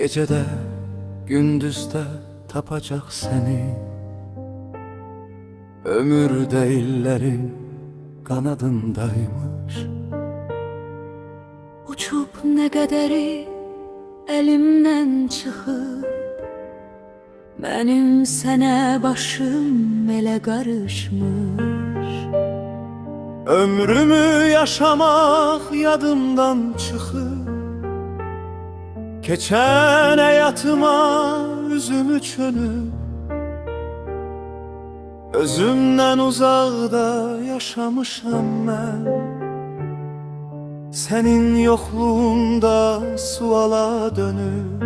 Gecede gündüzde tapacak seni. Ömür değillerin kanadındaymış. Uçup ne qədəri əlimdən çıxıb, mənim sənə başım elə qarışmış. Ömrümü yaşamak yadımdan çıkıp, geçen hayatıma üzümü çönüp, özümden uzakta yaşamışam ben. Senin yokluğunda suala dönüp,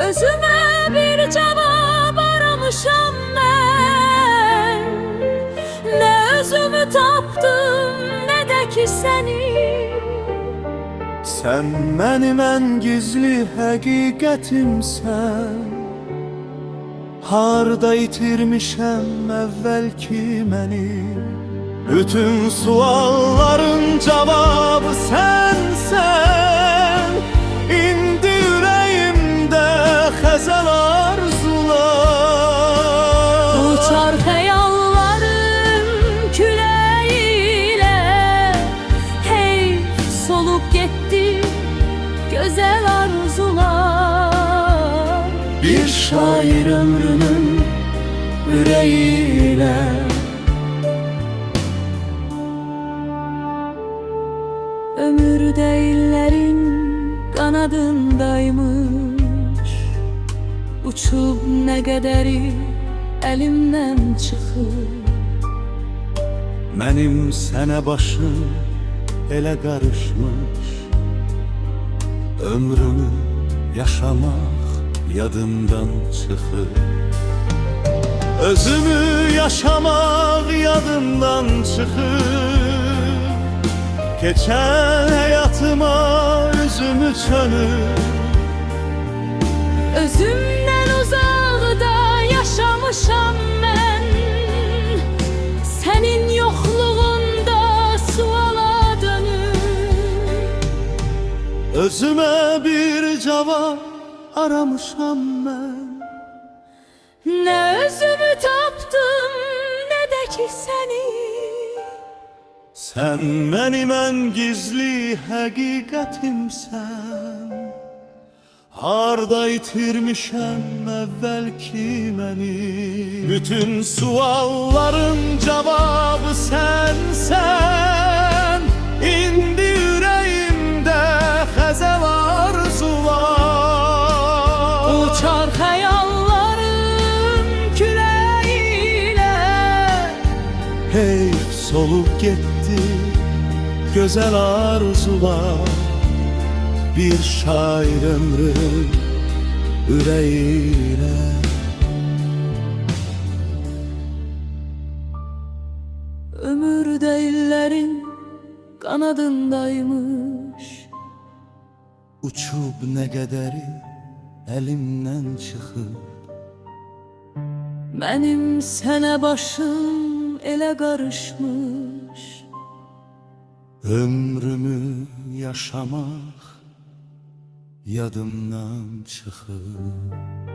Özümə bir cavab aramışam mən. Nə özümü tapdım, nə də ki səni. sen benim en gizli hakikatimsen. Harda itirmişem evvelki məni. Bütün sualların cevabı sensen. İndi yüreğimde xəzəl arzular. Uçar xəyallarım küləyilə, hey solub getdi gözəl arzular. Bir şair ömrünün yüreğiyle, Ömür değillerin kanadındaymış. Uçub nə qədəri əlimdən çıxıb, benim sənə başım elə qarışmış. Ömrümü yaşamak yadımdan çıkıp, özümü yaşamak yadımdan çıkıp, geçen hayatıma üzümü çönüp, özümdən uzaqda yaşamışam mən. Sənin yoxluğunda suala dönüb, özüme bir cevap aramışam ben. nə özümü tapdım, nə də ki səni. Sen benim en gizli hakikatimsen. Harda itirmişem evvelki beni. Bütün sualların cevabı sensen. İndi yüreğimde xəzəl arzular. Uçar xəyallarım küləyilə, Hey solup gitti güzel arzular. Bir şair ömrü yüreğiyle. ömür değillerin kanadındaymış. Uçup ne qədəri elimden çıkıp, Mənim sənə başım elə qarışmış. ömrümü yaşamak yadımdan çıkıp.